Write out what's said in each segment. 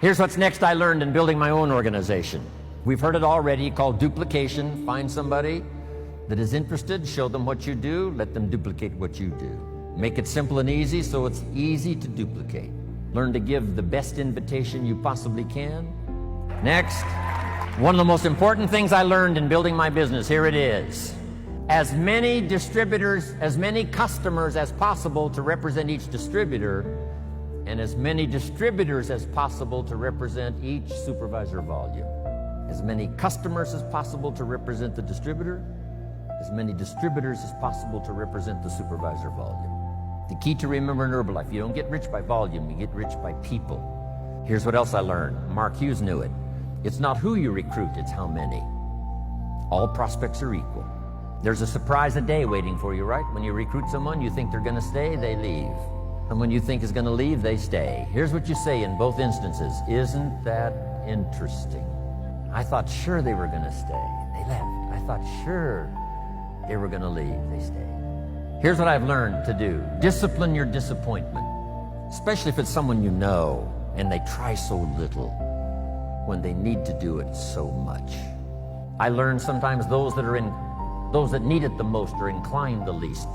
Here's what's next I learned in building my own organization. We've heard it already, called duplication. Find somebody that is interested, show them what you do, let them duplicate what you do. Make it simple and easy so it's easy to duplicate. Learn to give the best invitation you possibly can. Next, one of the most important things I learned in building my business, here it is. As many distributors, as many customers as possible to represent each distributor, and as many distributors as possible to represent each supervisor volume. As many customers as possible to represent the distributor, as many distributors as possible to represent the supervisor volume. The key to remember in Herbalife, you don't get rich by volume, you get rich by people. Here's what else I learned. Mark Hughes knew it. It's not who you recruit, it's how many. All prospects are equal. There's a surprise a day waiting for you, right? When you recruit someone, you think they're gonna stay, they leave. Someone you think is gonna leave, they stay. Here's what you say in both instances. Isn't that interesting? I thought sure they were gonna stay. They left. I thought sure they were gonna leave. They stayed. Here's what I've learned to do. Discipline your disappointment, especially if it's someone you know and they try so little when they need to do it so much. I learned sometimes those that need it the most are inclined the least.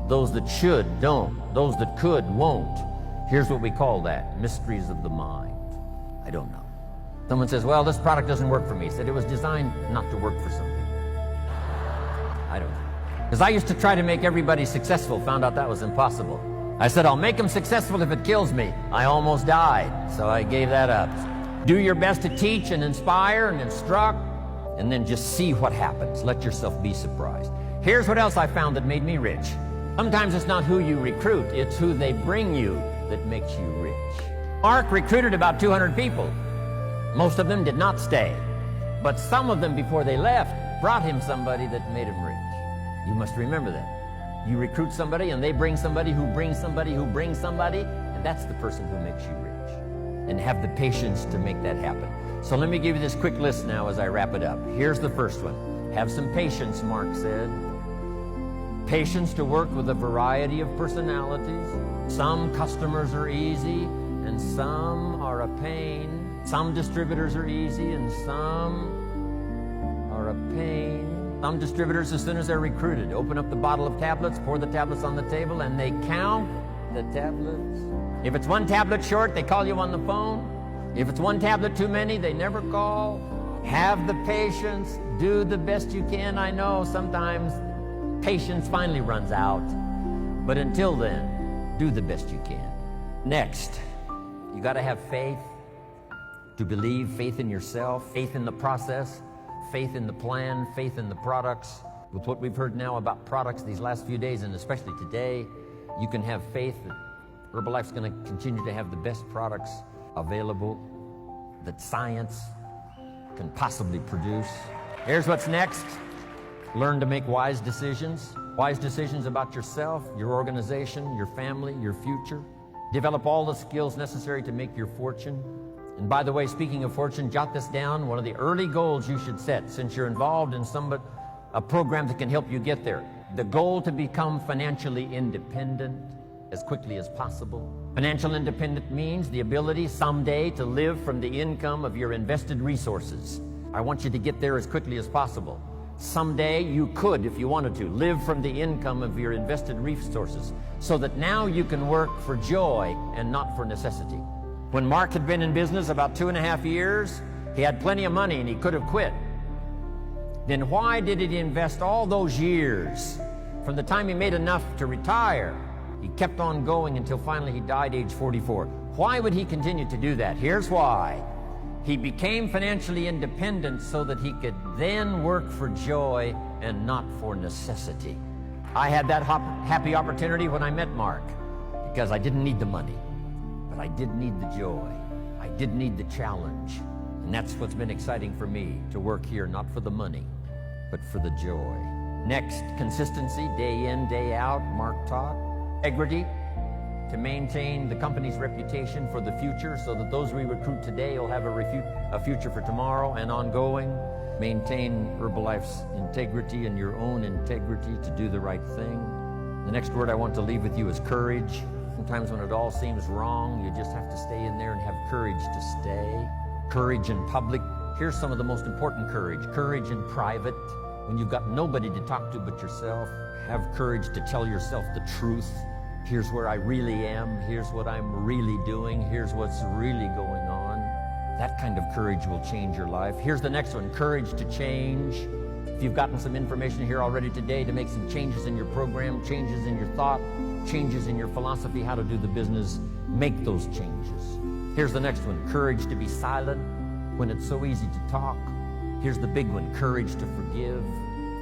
Those that should, don't. Those that could, won't. Here's what we call that, mysteries of the mind. I don't know. Someone says, well, this product doesn't work for me. He said it was designed not to work for some people. I don't know. Because I used to try to make everybody successful, found out that was impossible. I said, I'll make them successful if it kills me. I almost died, so I gave that up. Do your best to teach and inspire and instruct, and then just see what happens. Let yourself be surprised. Here's what else I found that made me rich. Sometimes it's not who you recruit, it's who they bring you that makes you rich. Mark recruited about 200 people. Most of them did not stay, but some of them before they left brought him somebody that made him rich. You must remember that. You recruit somebody and they bring somebody who brings somebody who brings somebody, and that's the person who makes you rich. And have the patience to make that happen. So let me give you this quick list now as I wrap it up. Here's the first one. Have some patience, Mark said. Patience to work with a variety of personalities. Some customers are easy and some are a pain. Some distributors are easy and some are a pain. Some distributors, as soon as they're recruited, open up the bottle of tablets, pour the tablets on the table, and they count the tablets. If it's one tablet short, they call you on the phone. If it's one tablet too many, they never call. Have the patience. Do the best you can. I know sometimes patience finally runs out. But until then, do the best you can. Next, you got to have faith to believe, faith in yourself, faith in the process, faith in the plan, faith in the products. With what we've heard now about products these last few days, and especially today, you can have faith that Herbalife's going to continue to have the best products available that science can possibly produce. Here's what's next. Learn to make wise decisions. Wise decisions about yourself, your organization, your family, your future. Develop all the skills necessary to make your fortune. And by the way, speaking of fortune, jot this down. One of the early goals you should set, since you're involved in a program that can help you get there. The goal to become financially independent as quickly as possible. Financial independence means the ability someday to live from the income of your invested resources. I want you to get there as quickly as possible. Someday you could, if you wanted to, live from the income of your invested resources so that now you can work for joy and not for necessity. When Mark had been in business about 2.5 years, he had plenty of money and he could have quit. Then why did he invest all those years? From the time he made enough to retire, he kept on going until finally he died age 44. Why would he continue to do that? Here's why. He became financially independent so that he could then work for joy and not for necessity. I had that happy opportunity when I met Mark because I didn't need the money, but I did need the joy. I did need the challenge. And that's what's been exciting for me, to work here not for the money, but for the joy. Next, consistency, day in, day out, Mark taught. Integrity, to maintain the company's reputation for the future so that those we recruit today will have a future for tomorrow and ongoing. Maintain Herbalife's integrity and your own integrity to do the right thing. The next word I want to leave with you is courage. Sometimes when it all seems wrong, you just have to stay in there and have courage to stay. Courage in public. Here's some of the most important courage. Courage in private. When you've got nobody to talk to but yourself, have courage to tell yourself the truth. Here's where I really am. Here's what I'm really doing. Here's what's really going on. That kind of courage will change your life. Here's the next one, courage to change. If you've gotten some information here already today to make some changes in your program, changes in your thought, changes in your philosophy, how to do the business, make those changes. Here's the next one, courage to be silent when it's so easy to talk. Here's the big one, courage to forgive.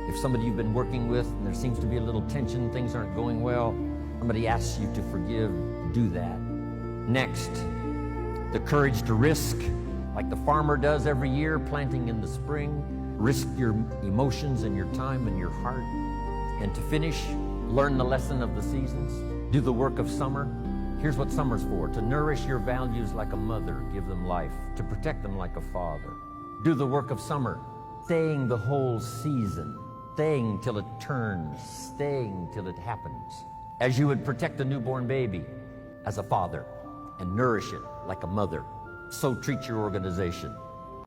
If somebody you've been working with and there seems to be a little tension, things aren't going well, somebody asks you to forgive, do that. Next, the courage to risk, like the farmer does every year, planting in the spring. Risk your emotions and your time and your heart. And to finish, learn the lesson of the seasons. Do the work of summer. Here's what summer's for: to nourish your values like a mother, give them life, to protect them like a father. Do the work of summer, staying the whole season, staying till it turns, staying till it happens. As you would protect a newborn baby as a father and nourish it like a mother, so treat your organization.